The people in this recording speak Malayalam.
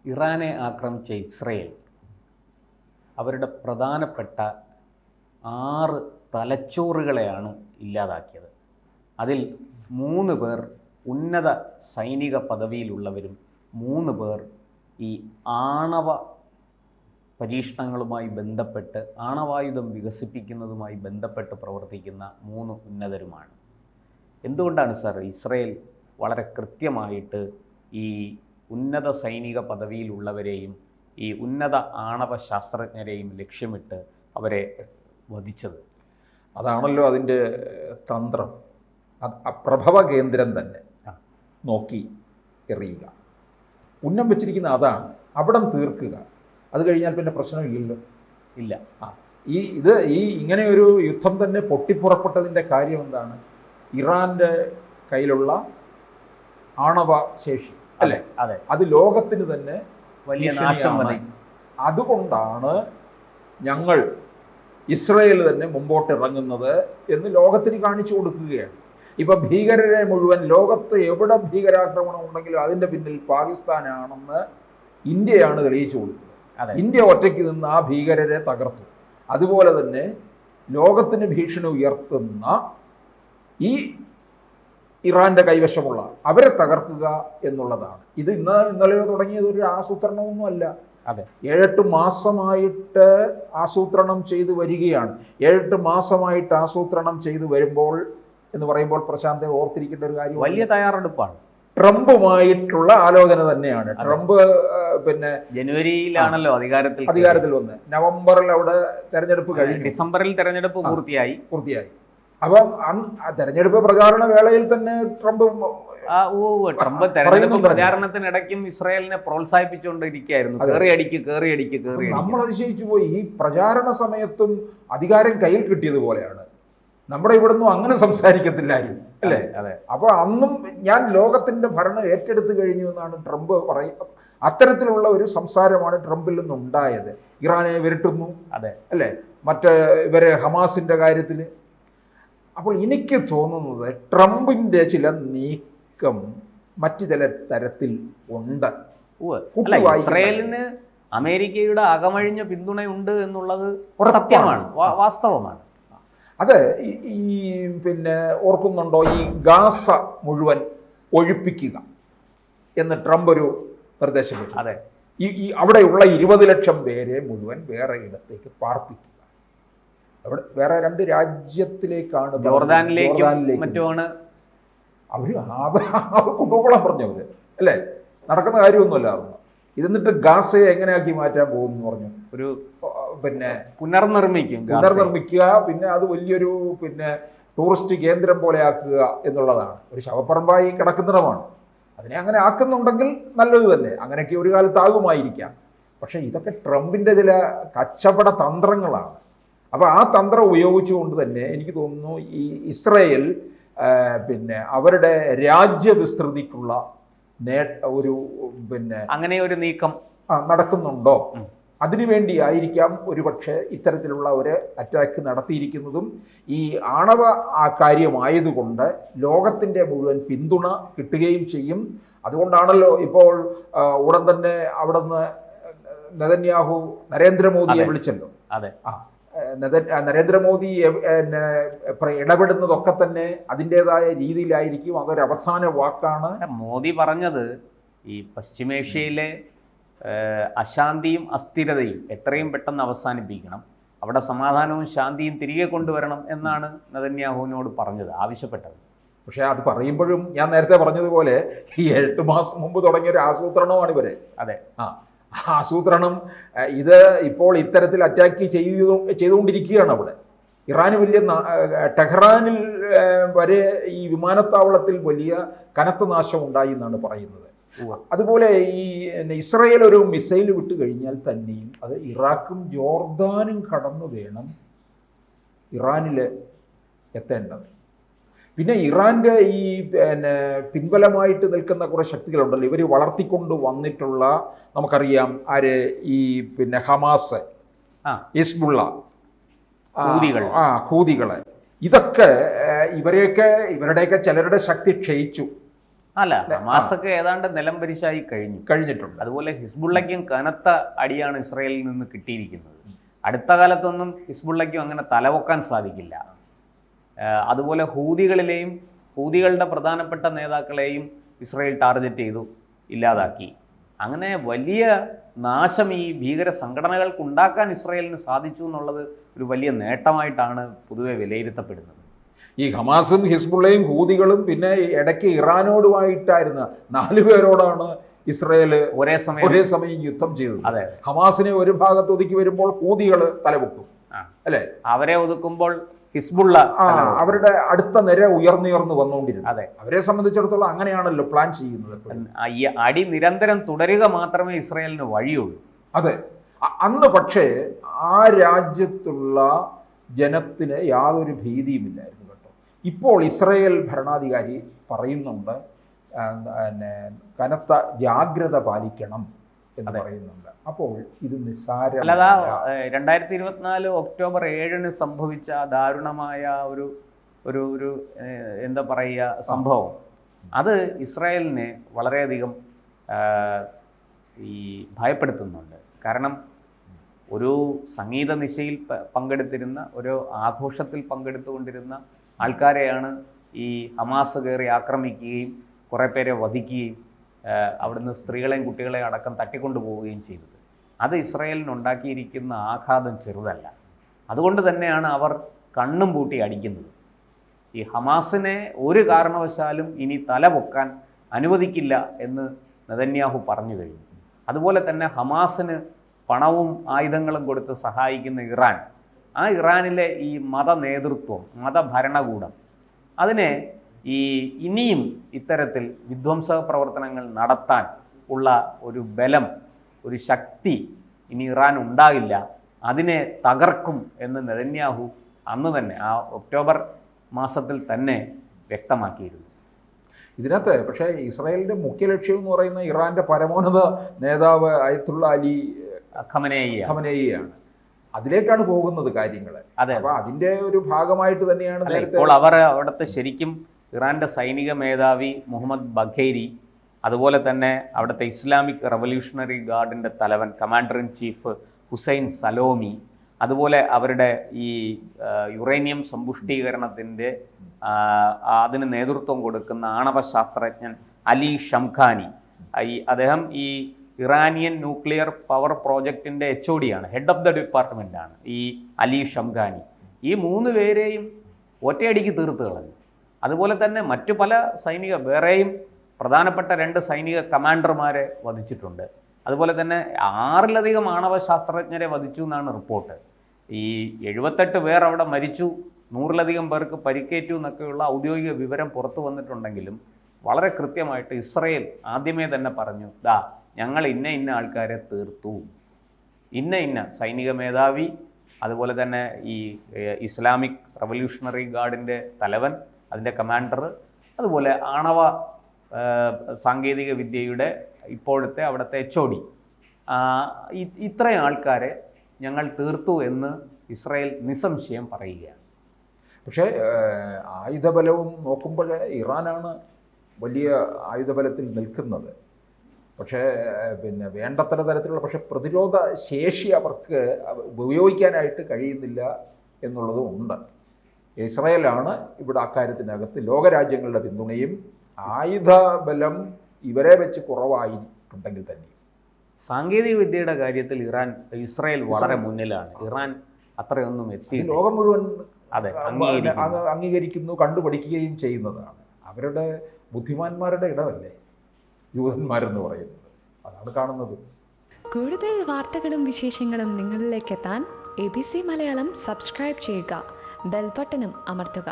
ഇറാനെ ആക്രമിച്ച ഇസ്രയേൽ അവരുടെ പ്രധാനപ്പെട്ട 6 തലച്ചോറുകളെയാണ് ഇല്ലാതാക്കിയത്. അതിൽ 3 പേർ ഉന്നത സൈനിക പദവിയിലുള്ളവരും 3 പേർ ഈ ആണവ പരീക്ഷണങ്ങളുമായി ബന്ധപ്പെട്ട് ആണവായുധം വികസിപ്പിക്കുന്നതുമായി ബന്ധപ്പെട്ട് പ്രവർത്തിക്കുന്ന 3 ഉന്നതരുമാണ്. എന്തുകൊണ്ടാണ് സാർ ഇസ്രയേൽ വളരെ കൃത്യമായിട്ട് ഈ ഉന്നത സൈനിക പദവിയിലുള്ളവരെയും ഈ ഉന്നത ആണവ ശാസ്ത്രജ്ഞരെയും ലക്ഷ്യമിട്ട് അവരെ വധിച്ചത്? അതാണല്ലോ അതിൻ്റെ തന്ത്രം. പ്രഭവ കേന്ദ്രം തന്നെ നോക്കി എറിയുക, ഉന്നം വെച്ചിരിക്കുന്ന അതാണ്. അവിടം തീർക്കുക, അത് കഴിഞ്ഞാൽ പിന്നെ പ്രശ്നമില്ലല്ലോ. ഇല്ല. ഈ ഇങ്ങനെ ഒരു യുദ്ധം തന്നെ പൊട്ടിപ്പുറപ്പെട്ടതിൻ്റെ കാര്യം എന്താണ്? ഇറാൻ്റെ കയ്യിലുള്ള ആണവ ശേഷി അല്ലേ? അതെ. അത് ലോകത്തിന് തന്നെ വലിയ നാശം. അതുകൊണ്ടാണ് ഞങ്ങൾ ഇസ്രയേൽ തന്നെ മുമ്പോട്ട് ഇറങ്ങുന്നത് എന്ന് ലോകത്തിന് കാണിച്ചു കൊടുക്കുകയാണ്. ഇപ്പം ഭീകരരെ മുഴുവൻ, ലോകത്ത് എവിടെ ഭീകരാക്രമണം ഉണ്ടെങ്കിലും അതിൻ്റെ പിന്നിൽ പാകിസ്ഥാനാണെന്ന് ഇന്ത്യയാണ് തെളിയിച്ചു കൊടുത്തത്. ഇന്ത്യ ഒറ്റയ്ക്ക് നിന്ന് ആ ഭീകരരെ തകർത്തു. അതുപോലെ തന്നെ ലോകത്തിന് ഭീഷണി ഉയർത്തുന്ന ഈ ഇറാൻ്റെ കൈവശമുള്ള അവരെ തകർക്കുക എന്നുള്ളതാണ്. ഇത് ഇന്നലെയോ തുടങ്ങിയത് ഒരു ആസൂത്രണമൊന്നുമല്ല. 7-8 മാസമായിട്ട് ആസൂത്രണം ചെയ്തു വരികയാണ്. 7-8 മാസമായിട്ട് ആസൂത്രണം ചെയ്തു വരുമ്പോൾ എന്ന് പറയുമ്പോൾ പ്രശാന്തെ ഓർത്തിരിക്കേണ്ട ഒരു കാര്യം, വലിയ തയ്യാറെടുപ്പാണ്. ട്രംപുമായിട്ടുള്ള ആലോചന തന്നെയാണ്. ട്രംപ് പിന്നെ ജനുവരിയിലാണല്ലോ അധികാരത്തിൽ വന്ന്, നവംബറിൽ അവിടെ തെരഞ്ഞെടുപ്പ് കഴിഞ്ഞു, ഡിസംബറിൽ തെരഞ്ഞെടുപ്പ് പൂർത്തിയായി. അപ്പം തെരഞ്ഞെടുപ്പ് പ്രചാരണ വേളയിൽ തന്നെ ട്രംപ് തെരഞ്ഞെടുപ്പ് പ്രചാരണത്തിനിടയ്ക്കും ഇസ്രായേലിനെ പ്രോത്സാഹിപ്പിച്ചുകൊണ്ടിരിക്കുകയായിരുന്നു. നമ്മൾ അതിശയിച്ചു പോയി. ഈ പ്രചാരണ സമയത്തും അധികാരം കയ്യിൽ കിട്ടിയതുപോലെയാണ്. നമ്മുടെ ഇവിടുന്ന് അങ്ങനെ സംസാരിക്കത്തില്ലായിരുന്നു അല്ലേ? അപ്പോൾ അന്നും ഞാൻ ലോകത്തിന്റെ ഭരണം ഏറ്റെടുത്തു കഴിഞ്ഞു എന്നാണ് ട്രംപ് പറയുക. അത്തരത്തിലുള്ള ഒരു സംസാരമാണ് ട്രംപിൽ നിന്നുണ്ടായത്. ഇറാനെ വിരട്ടുന്നു അല്ലേ, ഇവരെ ഹമാസിന്റെ കാര്യത്തിൽ. അപ്പോൾ എനിക്ക് തോന്നുന്നത് ട്രംപിന്റെ ചില നീക്കം മറ്റു ചില തരത്തിൽ ഉണ്ട്. ഇസ്രായേലിന് അമേരിക്കയുടെ അകമഴിഞ്ഞ പിന്തുണയുണ്ട് എന്നുള്ളത് സത്യമാണ്, വാസ്തവമാണ്. അത് ഈ പിന്നെ ഓർക്കുന്നുണ്ടോ, ഈ ഗാസ മുഴുവൻ ഒഴിപ്പിക്കുക എന്ന് ട്രംപ് ഒരു നിർദ്ദേശം വെച്ചു. ഈ അവിടെയുള്ള 20 ലക്ഷം പേരെ മുഴുവൻ വേറെ ഇടത്തേക്ക് പാർപ്പിക്കുക. അവിടെ വേറെ 2 രാജ്യത്തിലേക്കാണ്, ജോർദാനിലേക്കും. അവർ കൊണ്ടുപോകാൻ പറഞ്ഞവര് അല്ലേ? നടക്കുന്ന കാര്യമൊന്നുമല്ല. ഇതെന്നിട്ട് ഗാസയെ എങ്ങനെയാക്കി മാറ്റാൻ പോകുന്നു പറഞ്ഞു. ഒരു പിന്നെ പുനർനിർമ്മിക്കുക, പിന്നെ അത് വലിയൊരു ടൂറിസ്റ്റ് കേന്ദ്രം പോലെ ആക്കുക എന്നുള്ളതാണ്. ഒരു ശവപ്പറമ്പായി കിടക്കുന്നിടമാണ്. അതിനെ അങ്ങനെ ആക്കുന്നുണ്ടെങ്കിൽ നല്ലത് തന്നെ, അങ്ങനെയൊക്കെ ഒരു കാലത്ത് ആകുമായിരിക്കാം. പക്ഷേ ഇതൊക്കെ ട്രംപിൻ്റെ ചില കച്ചവട തന്ത്രങ്ങളാണ്. അപ്പോൾ ആ തന്ത്രം ഉപയോഗിച്ചുകൊണ്ട് തന്നെ എനിക്ക് തോന്നുന്നു ഈ ഇസ്രയേൽ അവരുടെ രാജ്യവിസ്തൃതിക്കുള്ള ഒരു അങ്ങനെ ഒരു നീക്കം നടക്കുന്നുണ്ടോ? അതിനുവേണ്ടി ആയിരിക്കാം ഒരുപക്ഷെ ഇത്തരത്തിലുള്ള ഒരു അറ്റാക്ക് നടത്തിയിരിക്കുന്നതും. ഈ ആണവ കാര്യമായതുകൊണ്ട് ലോകത്തിൻ്റെ മുഴുവൻ പിന്തുണ കിട്ടുകയും ചെയ്യും. അതുകൊണ്ടാണല്ലോ ഇപ്പോൾ ഉടൻ തന്നെ അവിടുന്ന് നെതന്യാഹു നരേന്ദ്രമോദിയെ വിളിച്ചല്ലോ. നരേന്ദ്രമോദി ഇടപെടുന്നതൊക്കെ തന്നെ അതിൻ്റെതായ രീതിയിലായിരിക്കും. അതൊരു അവസാന വാക്കാണ്. മോദി പറഞ്ഞത് ഈ പശ്ചിമേഷ്യയിലെ അശാന്തിയും അസ്ഥിരതയും എത്രയും പെട്ടെന്ന് അവസാനിപ്പിക്കണം, അവിടെ സമാധാനവും ശാന്തിയും തിരികെ കൊണ്ടുവരണം എന്നാണ് നെതന്യാഹുവിനോട് പറഞ്ഞത്, ആവശ്യപ്പെട്ടത്. പക്ഷേ അത് പറയുമ്പോഴും ഞാൻ നേരത്തെ പറഞ്ഞതുപോലെ ഈ 8 മാസം മുമ്പ് തുടങ്ങിയ ഒരു ആസൂത്രണമാണ് ഇവരെ. ആസൂത്രണം ഇത് ഇപ്പോൾ ഇത്തരത്തിൽ അറ്റാക്ക് ചെയ്തുകൊണ്ടിരിക്കുകയാണ്. അവിടെ ഇറാന് വലിയ ടെഹ്റാനിൽ വരെ ഈ വിമാനത്താവളത്തിൽ വലിയ കനത്ത നാശം ഉണ്ടായി എന്നാണ് പറയുന്നത്. അതുപോലെ ഈ ഇസ്രയേൽ ഒരു മിസൈൽ വിട്ട് കഴിഞ്ഞാൽ തന്നെയും അത് ഇറാഖും ജോർദാനും കടന്നു വേണം ഇറാനിൽ എത്തേണ്ടത്. പിന്നെ ഇറാൻ്റെ ഈ പിൻബലമായിട്ട് നിൽക്കുന്ന കുറേ ശക്തികളുണ്ടല്ലോ, ഇവർ വളർത്തിക്കൊണ്ട് വന്നിട്ടുള്ള, നമുക്കറിയാം ഈ ഹമാസ്, ഹിസ്ബുള്ള, ഹൂതികളെ, ഇതൊക്കെ ഇവരുടെയൊക്കെ ചിലരുടെ ശക്തി ക്ഷയിച്ചു. അല്ല, ഹമാസൊക്കെ ഏതാണ്ട് നിലം പരിശായി കഴിഞ്ഞിട്ടുണ്ട്. അതുപോലെ ഹിസ്ബുള്ളയ്ക്കും കനത്ത അടിയാണ് ഇസ്രായേലിൽ നിന്ന് കിട്ടിയിരിക്കുന്നത്. അടുത്ത കാലത്തൊന്നും ഹിസ്ബുള്ളയ്ക്കും അങ്ങനെ തലവൊക്കാൻ സാധിക്കില്ല. അതുപോലെ ഹൂതികളുടെ പ്രധാനപ്പെട്ട നേതാക്കളെയും ഇസ്രായേൽ ടാർഗറ്റ് ചെയ്തു ഇല്ലാതാക്കി. അങ്ങനെ വലിയ നാശം ഈ ഭീകര സംഘടനകൾക്ക് ഉണ്ടാക്കാൻ ഇസ്രായേലിന് സാധിച്ചു എന്നുള്ളത് ഒരു വലിയ നേട്ടമായിട്ടാണ് പൊതുവെ വിലയിരുത്തപ്പെടുന്നത്. ഈ ഹമാസും ഹിസ്ബുള്ളയും ഹൂതികളും പിന്നെ ഇടയ്ക്ക് ഇറാനോടുമായിട്ടായിരുന്ന 4 പേരോടാണ് ഇസ്രായേൽ ഒരേ സമയം യുദ്ധം ചെയ്തത്. അതെ, ഹമാസിനെ ഒരു ഭാഗത്ത് ഒതുക്കി വരുമ്പോൾ ഹൂതികൾ തലപൊക്കും, അല്ലെ? അവരെ ഒതുക്കുമ്പോൾ ഹിസ്ബുള്ള അവരുടെ അടുത്ത നിര ഉയർന്നുയർന്നു വന്നുകൊണ്ടിരുന്നു. അതെ, അവരെ സംബന്ധിച്ചിടത്തോളം അങ്ങനെയാണല്ലോ പ്ലാൻ ചെയ്യുന്നത്. ഈ അടി നിരന്തരം തുടരുക മാത്രമേ ഇസ്രായേലിന് വഴിയുള്ളൂ. അതെ, അന്ന് പക്ഷേ ആ രാജ്യത്തുള്ള ജനത്തിന് യാതൊരു ഭീതിയുമില്ലായിരുന്നു കേട്ടോ. ഇപ്പോൾ ഇസ്രായേൽ ഭരണാധികാരി പറയുന്നുണ്ട്, കനത്ത ജാഗ്രത പാലിക്കണം എന്ന് പറയുന്നുണ്ട്. അപ്പോൾ ഇത് നിസ്സാരമല്ല. 2024 ഒക്ടോബർ 7 സംഭവിച്ച ദാരുണമായ ഒരു എന്താ പറയുക സംഭവം, അത് ഇസ്രായേലിനെ വളരെയധികം ഈ ഭയപ്പെടുത്തുന്നുണ്ട്. കാരണം ഒരു സംഗീത നിശയിൽ പങ്കെടുത്തിരുന്ന, ഒരു ആഘോഷത്തിൽ പങ്കെടുത്തുകൊണ്ടിരുന്ന ആൾക്കാരെയാണ് ഈ ഹമാസ് കയറി ആക്രമിക്കുകയും കുറേ പേരെ വധിക്കുകയും അവിടുന്ന് സ്ത്രീകളെയും കുട്ടികളെയും അടക്കം തട്ടിക്കൊണ്ടുപോവുകയും ചെയ്തത്. അത് ഇസ്രായേലിനുണ്ടാക്കിയിരിക്കുന്ന ആഘാതം ചെറുതല്ല. അതുകൊണ്ട് തന്നെയാണ് അവർ കണ്ണും പൂട്ടി അടിക്കുന്നത്. ഈ ഹമാസിനെ ഒരു കാരണവശാലും ഇനി തല പൊക്കാൻ അനുവദിക്കില്ല എന്ന് നെതന്യാഹു പറഞ്ഞു കഴിഞ്ഞു. അതുപോലെ തന്നെ ഹമാസിന് പണവും ആയുധങ്ങളും കൊടുത്ത് സഹായിക്കുന്ന ഇറാൻ, ആ ഇറാനിലെ ഈ മതനേതൃത്വം, മതഭരണകൂടം, അതിനെ ഇനിയും ഇത്തരത്തിൽ വിധ്വംസക പ്രവർത്തനങ്ങൾ നടത്താൻ ഉള്ള ഒരു ബലം, ഒരു ശക്തി ഇനി ഇറാൻ ഉണ്ടാകില്ല, അതിനെ തകർക്കും എന്ന് നെതന്യാഹു അന്ന് തന്നെ ആ ഒക്ടോബർ മാസത്തിൽ തന്നെ വ്യക്തമാക്കിയിരുന്നു. ഇതിനകത്ത് പക്ഷേ ഇസ്രായേലിൻ്റെ മുഖ്യ ലക്ഷ്യം എന്ന് പറയുന്ന ഇറാൻ്റെ പരമോന്നത നേതാവ് അയത്തുള്ള അലി ഖമനേയിയാണ്. അതിലേക്കാണ് പോകുന്നത് കാര്യങ്ങൾ. അപ്പോൾ അതിൻ്റെ ഒരു ഭാഗമായിട്ട് തന്നെയാണ് നേരത്തെ ഇപ്പോൾ അവിടുത്തെ ശരിക്കും ഇറാൻ്റെ സൈനിക മേധാവി മുഹമ്മദ് ബഖേരി, അതുപോലെ തന്നെ അവിടുത്തെ ഇസ്ലാമിക് റവല്യൂഷണറി ഗാർഡിൻ്റെ തലവൻ commander in chief Hossein Salami, അതുപോലെ അവരുടെ ഈ യുറേനിയം സമ്പുഷ്ടീകരണത്തിൻ്റെ അതിന് നേതൃത്വം കൊടുക്കുന്ന ആണവ ശാസ്ത്രജ്ഞൻ അലി ഷംഖാനി, അദ്ദേഹം ഈ ഇറാനിയൻ ന്യൂക്ലിയർ പവർ പ്രോജക്റ്റിൻ്റെ HOD ആണ്, ഹെഡ് ഓഫ് ദ ഡിപ്പാർട്ട്മെൻറ്റാണ് ഈ അലി ഷംഖാനി. ഈ 3 പേരെയും ഒറ്റയടിക്ക് തീർത്ത് കളഞ്ഞു. അതുപോലെ തന്നെ മറ്റു പല വേറെയും പ്രധാനപ്പെട്ട 2 സൈനിക കമാൻഡർമാരെ വധിച്ചിട്ടുണ്ട്. അതുപോലെ തന്നെ 6-ലധികം ആണവ ശാസ്ത്രജ്ഞരെ വധിച്ചു എന്നാണ് റിപ്പോർട്ട്. ഈ 78 പേർ അവിടെ മരിച്ചു, 100-ലധികം പേർക്ക് പരിക്കേറ്റു എന്നൊക്കെയുള്ള ഔദ്യോഗിക വിവരം പുറത്തു വന്നിട്ടുണ്ടെങ്കിലും വളരെ കൃത്യമായിട്ട് ഇസ്രായേൽ ആദ്യമേ തന്നെ പറഞ്ഞു, ഞങ്ങൾ ഇന്ന ആൾക്കാരെ തീർത്തു, ഇന്ന സൈനിക മേധാവി, അതുപോലെ തന്നെ ഈ ഇസ്ലാമിക് റവല്യൂഷണറി ഗാർഡിൻ്റെ തലവൻ, അതിൻ്റെ കമാൻഡർ, അതുപോലെ ആണവ സാങ്കേതിക വിദ്യയുടെ ഇപ്പോഴത്തെ അവിടുത്തെ HOD, ഇത്രയും ആൾക്കാരെ ഞങ്ങൾ തീർത്തു എന്ന് ഇസ്രായേൽ നിസ്സംശയം പറയുകയാണ്. പക്ഷേ ആയുധബലവും നോക്കുമ്പോൾ ഇറാനാണ് വലിയ ആയുധബലത്തിൽ നിൽക്കുന്നത്. പക്ഷേ പിന്നെ വേണ്ടത്ര തരത്തിലുള്ള പ്രതിരോധ ശേഷി അവർക്ക് ഉപയോഗിക്കാനായിട്ട് കഴിയുന്നില്ല എന്നുള്ളതും ഉണ്ട്. ഇസ്രായേലാണ് ഇവിടെ അക്കാര്യത്തിനകത്ത് ലോകരാജ്യങ്ങളുടെ പിന്തുണയും ആയുധബലം ഇവരെ വെച്ച് കുറവായിട്ടുണ്ടെങ്കിൽ തന്നെ സാങ്കേതിക വിദ്യയുടെ കാര്യത്തിൽ ഇസ്രായേൽ വളരെ മുന്നിലാണ്. ഇറാൻ അത്രയൊന്നും എത്തി ലോകം മുഴുവൻ അംഗീകരിക്കുന്നു, കണ്ടുപഠിക്കുകയും ചെയ്യുന്നതാണ്. അവരുടെ ബുദ്ധിമാന്മാരുടെ ഇടമല്ലേ യൂതന്മാരെന്ന് പറയുന്നത്, അതാണ് കാണുന്നത്. കൂടുതൽ വാർത്തകളും വിശേഷങ്ങളും നിങ്ങളിലേക്ക് എത്താൻ ABC മലയാളം സബ്സ്ക്രൈബ് ചെയ്യുക, ബെൽ ബട്ടണും അമർത്തുക.